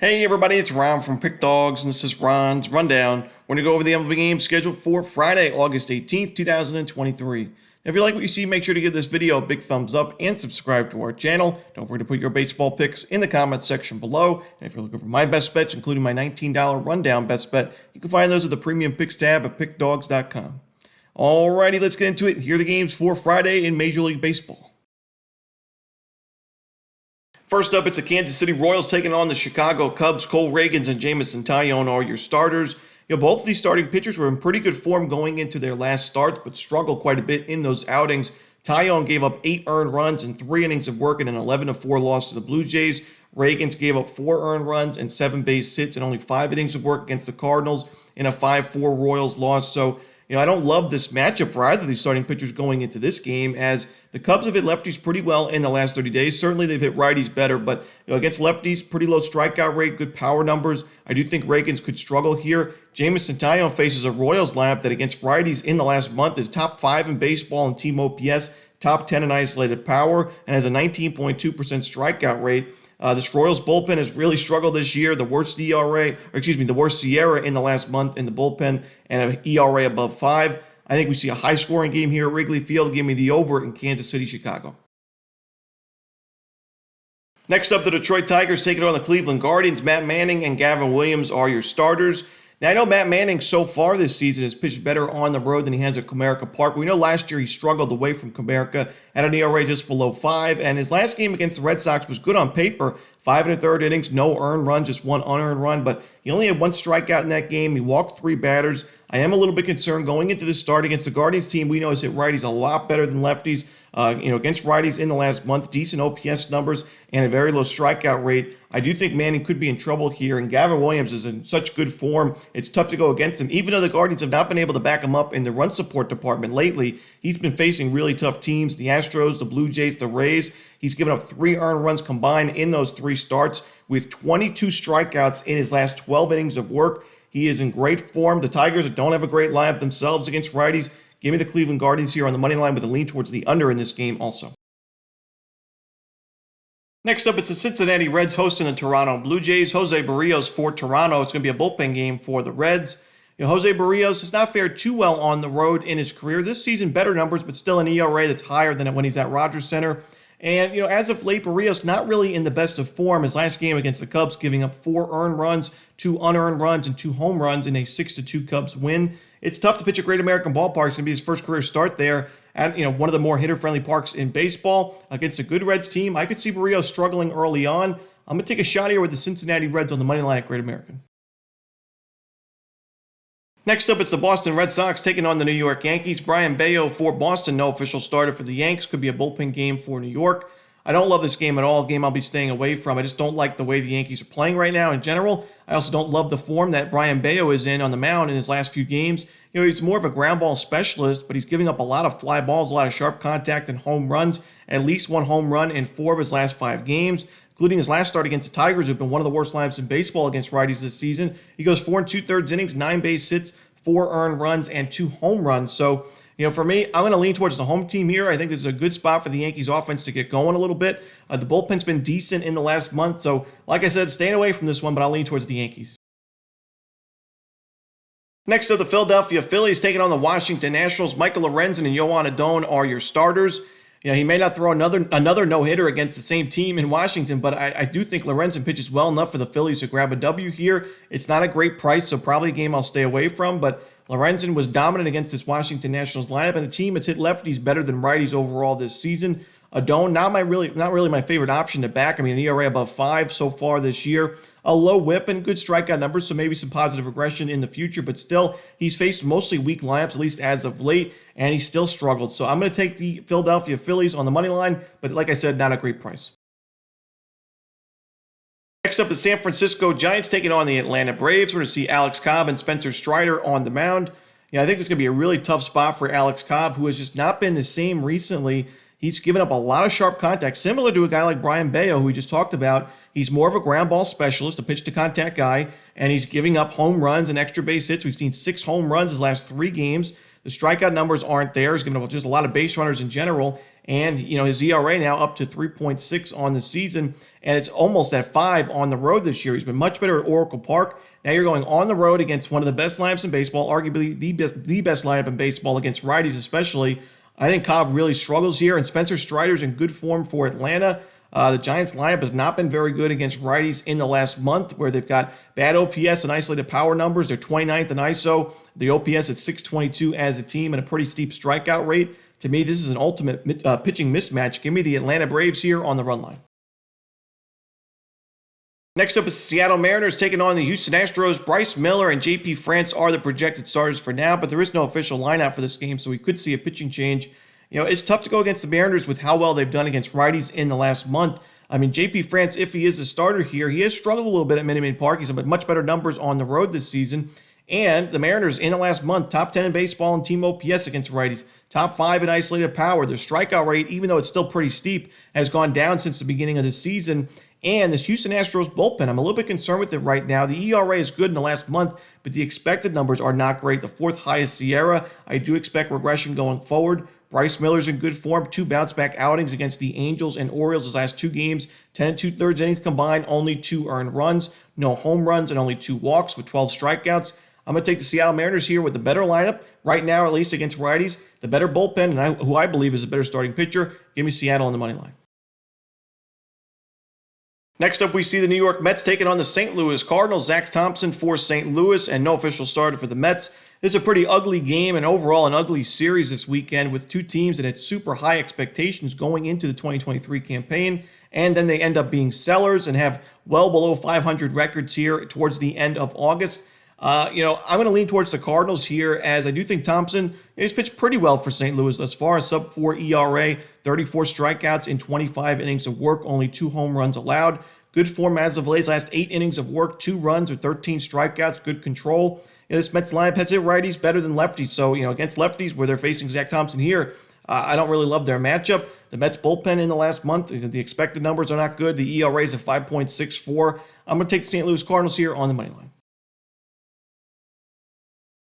Hey everybody, it's Ron from Pick Dawgz, and this is Ron's Rundown. We're going to go over the MLB games scheduled for Friday, August 18th, 2023. Now, if you like what you see, make sure to give this video a big thumbs up and subscribe to our channel. Don't forget to put your baseball picks in the comments section below. And if you're looking for my best bets, including my $19 rundown best bet, you can find those at the premium picks tab at pickdawgz.com. Alrighty, let's get into it. Here are the games for Friday in Major League Baseball. First up, it's the Kansas City Royals taking on the Chicago Cubs. Cole Ragans and Jameson Taillon are your starters. Both of these starting pitchers were in pretty good form going into their last starts, but struggled quite a bit in those outings. Taillon gave up 8 earned runs in 3 innings of work in an 11-4 loss to the Blue Jays. Ragans gave up 4 earned runs and 7 base hits in only 5 innings of work against the Cardinals in a 5-4 Royals loss. So, I don't love this matchup for either of these starting pitchers going into this game, as the Cubs have hit lefties pretty well in the last 30 days. Certainly they've hit righties better, but against lefties, pretty low strikeout rate, good power numbers. I do think Ragans could struggle here. Jameson Taillon faces a Royals lineup that against righties in the last month is top 5 in baseball in team OPS, top 10 in isolated power, and has a 19.2% strikeout rate. This Royals bullpen has really struggled this year. The worst the worst Sierra in the last month in the bullpen, and an ERA above 5. I think we see a high-scoring game here at Wrigley Field. Give me the over in Kansas City, Chicago. Next up, the Detroit Tigers taking on the Cleveland Guardians. Matt Manning and Gavin Williams are your starters. Now, I know Matt Manning so far this season has pitched better on the road than he has at Comerica Park. We know last year he struggled away from Comerica at an ERA just below 5, and his last game against the Red Sox was good on paper. 5 1/3 innings, no earned run, just 1 unearned run, but he only had 1 strikeout in that game. He walked 3 batters. I am a little bit concerned going into this start against the Guardians team. We know has hit righties a lot better than lefties. Against righties in the last month, decent OPS numbers and a very low strikeout rate. I do think Manning could be in trouble here, and Gavin Williams is in such good form. It's tough to go against him. Even though the Guardians have not been able to back him up in the run support department lately, he's been facing really tough teams, the Astros, the Blue Jays, the Rays. He's given up 3 earned runs combined in those 3 starts with 22 strikeouts in his last 12 innings of work. He is in great form. The Tigers don't have a great lineup themselves against righties. Give me the Cleveland Guardians here on the money line with a lean towards the under in this game also. Next up, it's the Cincinnati Reds hosting the Toronto Blue Jays. Jose Barrios for Toronto. It's going to be a bullpen game for the Reds. Jose Barrios has not fared too well on the road in his career. This season, better numbers, but still an ERA that's higher than when he's at Rogers Center. And, as of late, Barrios not really in the best of form. His last game against the Cubs, giving up 4 earned runs, 2 unearned runs, and 2 home runs in a 6-2 Cubs win. It's tough to pitch at Great American Ballpark. It's going to be his first career start there at one of the more hitter-friendly parks in baseball against a good Reds team. I could see Barrios struggling early on. I'm going to take a shot here with the Cincinnati Reds on the money line at Great American. Next up, it's the Boston Red Sox taking on the New York Yankees. Brian Bayo for Boston, no official starter for the Yanks. Could be a bullpen game for New York. I don't love this game at all, a game I'll be staying away from. I just don't like the way the Yankees are playing right now in general. I also don't love the form that Brian Bayo is in on the mound in his last few games. He's more of a ground ball specialist, but he's giving up a lot of fly balls, a lot of sharp contact and home runs. At least 1 home run in 4 of his last 5 games, including his last start against the Tigers, who've been one of the worst lineups in baseball against righties this season. He goes 4 2/3 innings, 9 base hits, 4 earned runs, and 2 home runs. So, for me, I'm going to lean towards the home team here. I think this is a good spot for the Yankees offense to get going a little bit. The bullpen's been decent in the last month. So, like I said, staying away from this one, but I'll lean towards the Yankees. Next up, the Philadelphia Phillies taking on the Washington Nationals. Michael Lorenzen and Yohan Adon are your starters. He may not throw another no-hitter against the same team in Washington, but I do think Lorenzen pitches well enough for the Phillies to grab a W here. It's not a great price, so probably a game I'll stay away from, but Lorenzen was dominant against this Washington Nationals lineup, and the team has hit lefties better than righties overall this season. Adon, not really my favorite option to back. An ERA above 5 so far this year. A low whip and good strikeout numbers, so maybe some positive regression in the future, but still, he's faced mostly weak lineups, at least as of late, and he's still struggled. So I'm going to take the Philadelphia Phillies on the money line, but like I said, not a great price. Next up, the San Francisco Giants taking on the Atlanta Braves. We're going to see Alex Cobb and Spencer Strider on the mound. I think it's going to be a really tough spot for Alex Cobb, who has just not been the same recently. He's given up a lot of sharp contact, similar to a guy like Brian Bayo, who we just talked about. He's more of a ground ball specialist, a pitch-to-contact guy, and he's giving up home runs and extra base hits. We've seen 6 home runs his last 3 games. The strikeout numbers aren't there. He's given up just a lot of base runners in general, And, his ERA now up to 3.6 on the season, and it's almost at 5 on the road this year. He's been much better at Oracle Park. Now you're going on the road against one of the best lineups in baseball, arguably the best lineup in baseball against righties especially. I think Cobb really struggles here, and Spencer Strider's in good form for Atlanta. The Giants lineup has not been very good against righties in the last month, where they've got bad OPS and isolated power numbers. They're 29th in ISO. The OPS at 622 as a team, and a pretty steep strikeout rate. To me, this is an ultimate pitching mismatch. Give me the Atlanta Braves here on the run line. Next up is the Seattle Mariners taking on the Houston Astros. Bryce Miller and JP France are the projected starters for now, but there is no official lineup for this game, so we could see a pitching change. It's tough to go against the Mariners with how well they've done against righties in the last month. I mean, JP France, if he is a starter here, he has struggled a little bit at Minute Maid Park. He's had much better numbers on the road this season. And the Mariners in the last month, top 10 in baseball in team OPS against righties, top 5 in isolated power. Their strikeout rate, even though it's still pretty steep, has gone down since the beginning of the season. And this Houston Astros bullpen, I'm a little bit concerned with it right now. The ERA is good in the last month, but the expected numbers are not great. The 4th highest SIERA. I do expect regression going forward. Bryce Miller's in good form. 2 bounce-back outings against the Angels and Orioles his last 2 games. 10 2/3 innings combined, only 2 earned runs, no home runs, and only 2 walks with 12 strikeouts. I'm going to take the Seattle Mariners here with the better lineup, right now at least against righties, the better bullpen, and who I believe is a better starting pitcher. Give me Seattle on the money line. Next up, we see the New York Mets taking on the St. Louis Cardinals. Zach Thompson for St. Louis, and no official starter for the Mets. It's a pretty ugly game and overall an ugly series this weekend with 2 teams that had super high expectations going into the 2023 campaign, and then they end up being sellers and have well below 500 records here towards the end of August. I'm going to lean towards the Cardinals here, as I do think Thompson has pitched pretty well for St. Louis thus far. Sub-4 ERA, 34 strikeouts in 25 innings of work, only 2 home runs allowed. Good form as of late. Last 8 innings of work, 2 runs with 13 strikeouts, good control. This Mets lineup has hit righties better than lefties. So, against lefties where they're facing Zach Thompson here, I don't really love their matchup. The Mets bullpen in the last month, the expected numbers are not good. The ERA is at 5.64. I'm going to take the St. Louis Cardinals here on the money line.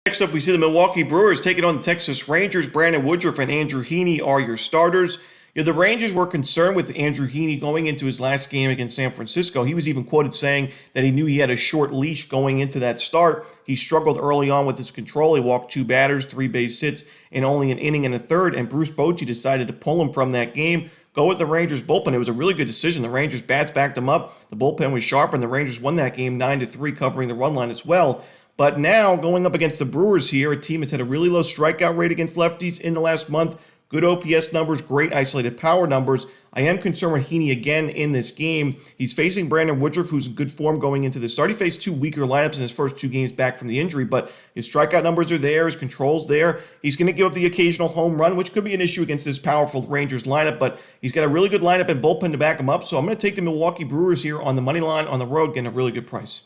Next up, we see the Milwaukee Brewers taking on the Texas Rangers. Brandon Woodruff and Andrew Heaney are your starters. The Rangers were concerned with Andrew Heaney going into his last game against San Francisco. He was even quoted saying that he knew he had a short leash going into that start. He struggled early on with his control. He walked 2 batters, 3 base hits, and only an inning and a third, and Bruce Bochy decided to pull him from that game. Go with the Rangers bullpen. It was a really good decision. The Rangers bats backed him up. The bullpen was sharp, and the Rangers won that game 9-3, covering the run line as well. But now, going up against the Brewers here, a team that's had a really low strikeout rate against lefties in the last month, good OPS numbers, great isolated power numbers. I am concerned with Heaney again in this game. He's facing Brandon Woodruff, who's in good form going into this start. He faced 2 weaker lineups in his first 2 games back from the injury, but his strikeout numbers are there, his control's there. He's going to give up the occasional home run, which could be an issue against this powerful Rangers lineup, but he's got a really good lineup and bullpen to back him up, so I'm going to take the Milwaukee Brewers here on the money line on the road, getting a really good price.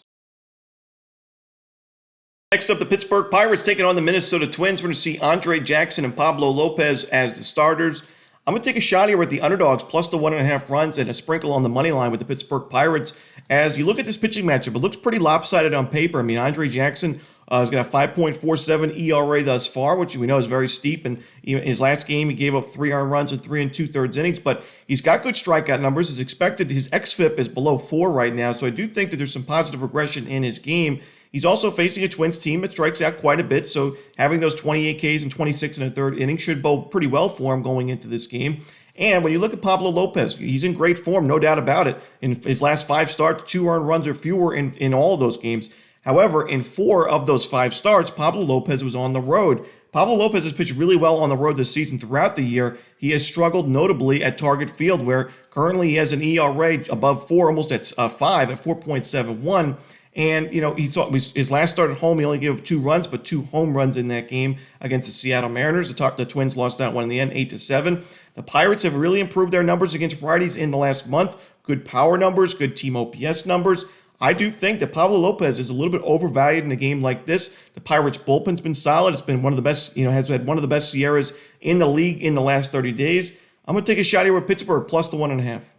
Next up, the Pittsburgh Pirates taking on the Minnesota Twins. We're going to see Andre Jackson and Pablo Lopez as the starters. I'm going to take a shot here with the underdogs plus the 1.5 runs and a sprinkle on the money line with the Pittsburgh Pirates. As you look at this pitching matchup, it looks pretty lopsided on paper. I mean, Andre Jackson has got a 5.47 ERA thus far, which we know is very steep. And in his last game, he gave up 3 earned runs in 3 2/3 innings. But he's got good strikeout numbers. As expected, his xFIP is below 4 right now. So I do think that there's some positive regression in his game. He's also facing a Twins team that strikes out quite a bit, so having those 28 Ks and 26 in a third inning should bode pretty well for him going into this game. And when you look at Pablo Lopez, he's in great form, no doubt about it. In his last 5 starts, 2 earned runs or fewer in all of those games. However, in 4 of those 5 starts, Pablo Lopez was on the road. Pablo Lopez has pitched really well on the road this season throughout the year. He has struggled notably at Target Field, where currently he has an ERA above 4, almost at 5, at 4.71. And, he saw his last start at home, he only gave up 2 runs, but 2 home runs in that game against the Seattle Mariners. The Twins lost that one in the end, 8-7. The Pirates have really improved their numbers against righties in the last month. Good power numbers, good team OPS numbers. I do think that Pablo Lopez is a little bit overvalued in a game like this. The Pirates' bullpen's been solid. It's been one of the best, has had one of the best SIERAs in the league in the last 30 days. I'm going to take a shot here with Pittsburgh plus the 1.5.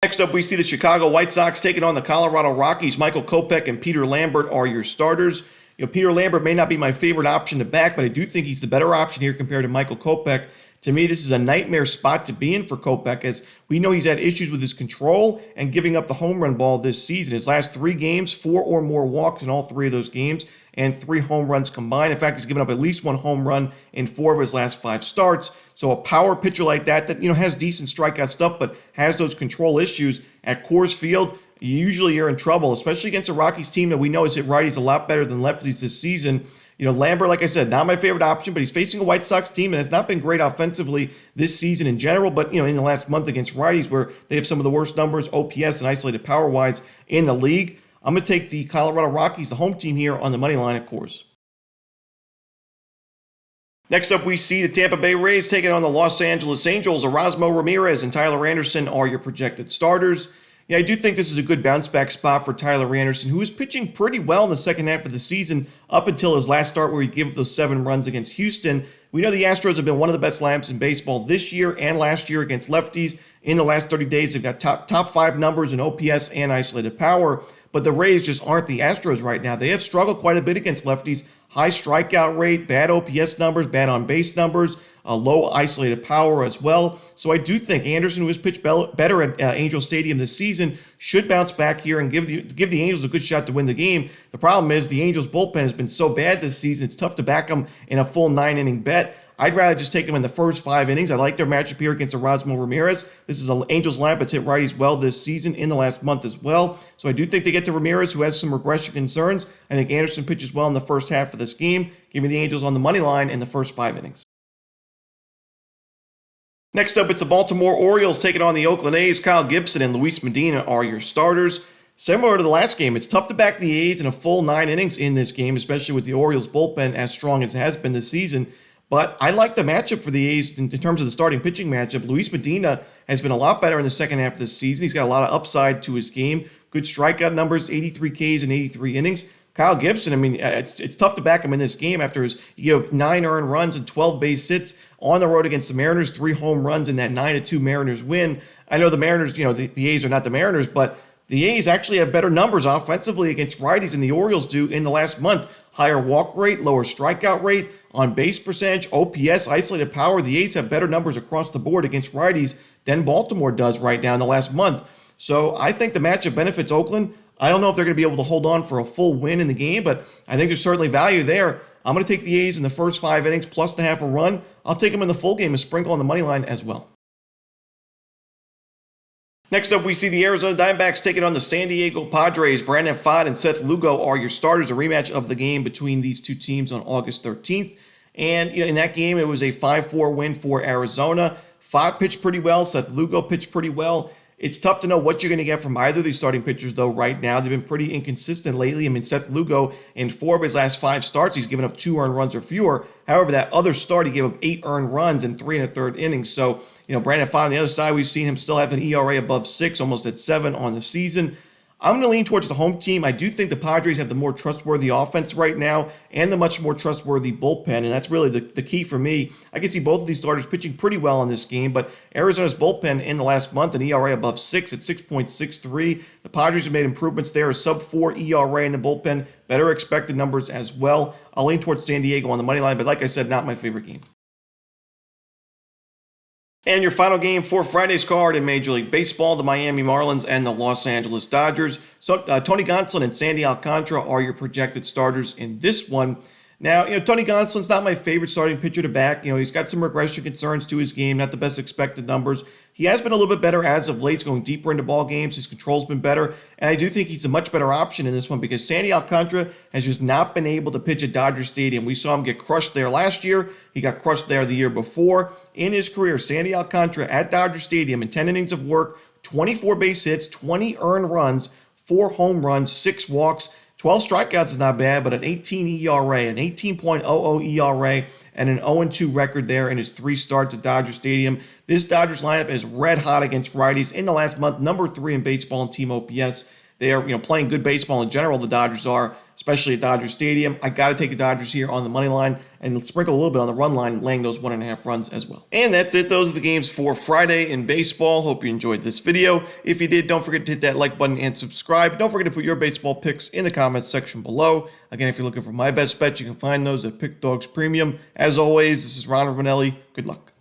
Next up, we see the Chicago White Sox taking on the Colorado Rockies. Michael Kopech and Peter Lambert are your starters. Peter Lambert may not be my favorite option to back, but I do think he's the better option here compared to Michael Kopech. To me, this is a nightmare spot to be in for Kopech, as we know he's had issues with his control and giving up the home run ball this season. His last 3 games, 4 or more walks in all 3 of those games, and 3 home runs combined. In fact, he's given up at least 1 home run in 4 of his last 5 starts. So a power pitcher like that has decent strikeout stuff, but has those control issues at Coors Field, usually you're in trouble, especially against a Rockies team that we know has hit righties a lot better than lefties this season. Lambert, like I said, not my favorite option, but he's facing a White Sox team that has not been great offensively this season in general, but, in the last month against righties where they have some of the worst numbers, OPS and isolated power-wise, in the league. I'm going to take the Colorado Rockies, the home team here, on the money line at Coors. Next up, we see the Tampa Bay Rays taking on the Los Angeles Angels. Erasmo Ramirez and Tyler Anderson are your projected starters. I do think this is a good bounce-back spot for Tyler Anderson, who was pitching pretty well in the second half of the season up until his last start where he gave up those 7 runs against Houston. We know the Astros have been one of the best lineups in baseball this year and last year against lefties. In the last 30 days, they've got top 5 numbers in OPS and isolated power, but the Rays just aren't the Astros right now. They have struggled quite a bit against lefties. High strikeout rate, bad OPS numbers, bad on-base numbers, low isolated power as well. So I do think Anderson, who has pitched better at Angel Stadium this season, should bounce back here and give the Angels a good shot to win the game. The problem is the Angels' bullpen has been so bad this season, it's tough to back them in a full 9-inning bet. I'd rather just take them in the first 5 innings. I like their matchup here against Erasmo Ramirez. This is an Angels lineup that's hit righties well this season in the last month as well. So I do think they get to Ramirez, who has some regression concerns. I think Anderson pitches well in the first half of this game. Give me the Angels on the money line in the first 5 innings. Next up, it's the Baltimore Orioles taking on the Oakland A's. Kyle Gibson and Luis Medina are your starters. Similar to the last game, it's tough to back the A's in a full 9 innings in this game, especially with the Orioles bullpen as strong as it has been this season. But I like the matchup for the A's in terms of the starting pitching matchup. Luis Medina has been a lot better in the second half of this season. He's got a lot of upside to his game. Good strikeout numbers, 83 Ks in 83 innings. Kyle Gibson, it's tough to back him in this game after his 9 earned runs and 12 base hits on the road against the Mariners, 3 home runs in that 9-2 Mariners win. I know the Mariners, the A's are not the Mariners, but the A's actually have better numbers offensively against righties than the Orioles do in the last month. Higher walk rate, lower strikeout rate, on base percentage, OPS, isolated power. The A's have better numbers across the board against righties than Baltimore does right now in the last month. So I think the matchup benefits Oakland. I don't know if they're going to be able to hold on for a full win in the game, but I think there's certainly value there. I'm going to take the A's in the first 5 innings plus the half a run. I'll take them in the full game and sprinkle on the money line as well. Next up, we see the Arizona Diamondbacks taking on the San Diego Padres. Brandon Pfaadt and Seth Lugo are your starters. A rematch of the game between these two teams on August 13th. And in that game, it was a 5-4 win for Arizona. Pfaadt pitched pretty well. Seth Lugo pitched pretty well. It's tough to know what you're going to get from either of these starting pitchers, though, right now. They've been pretty inconsistent lately. Seth Lugo, in 4 of his last 5 starts, he's given up 2 earned runs or fewer. However, that other start, he gave up 8 earned runs in 3 1/3 innings. So, Brandon Pfaadt on the other side, we've seen him still have an ERA above 6, almost at 7 on the season. I'm going to lean towards the home team. I do think the Padres have the more trustworthy offense right now and the much more trustworthy bullpen, and that's really the key for me. I can see both of these starters pitching pretty well in this game, but Arizona's bullpen in the last month, an ERA above 6 at 6.63. The Padres have made improvements there, a sub-4 ERA in the bullpen, better expected numbers as well. I'll lean towards San Diego on the money line, but like I said, not my favorite game. And your final game for Friday's card in Major League Baseball, the Miami Marlins and the Los Angeles Dodgers. So Tony Gonsolin and Sandy Alcantara are your projected starters in this one. Now, Tony Gonsolin's not my favorite starting pitcher to back. He's got some regression concerns to his game, not the best expected numbers. He has been a little bit better as of late, going deeper into ball games. His control's been better, and I do think he's a much better option in this one because Sandy Alcantara has just not been able to pitch at Dodger Stadium. We saw him get crushed there last year. He got crushed there the year before. In his career, Sandy Alcantara at Dodger Stadium in 10 innings of work, 24 base hits, 20 earned runs, 4 home runs, 6 walks, 12 strikeouts is not bad, but an 18 ERA, an 18.00 ERA, and an 0-2 record there in his 3 starts at Dodger Stadium. This Dodgers lineup is red hot against righties in the last month, number 3 in baseball and team OPS. They are, playing good baseball in general, the Dodgers are, especially at Dodger Stadium. I got to take the Dodgers here on the money line and sprinkle a little bit on the run line, laying those 1.5 runs as well. And that's it. Those are the games for Friday in baseball. Hope you enjoyed this video. If you did, don't forget to hit that like button and subscribe. Don't forget to put your baseball picks in the comments section below. Again, if you're looking for my best bets, you can find those at Pick Dawgz Premium. As always, this is Ron Romanelli. Good luck.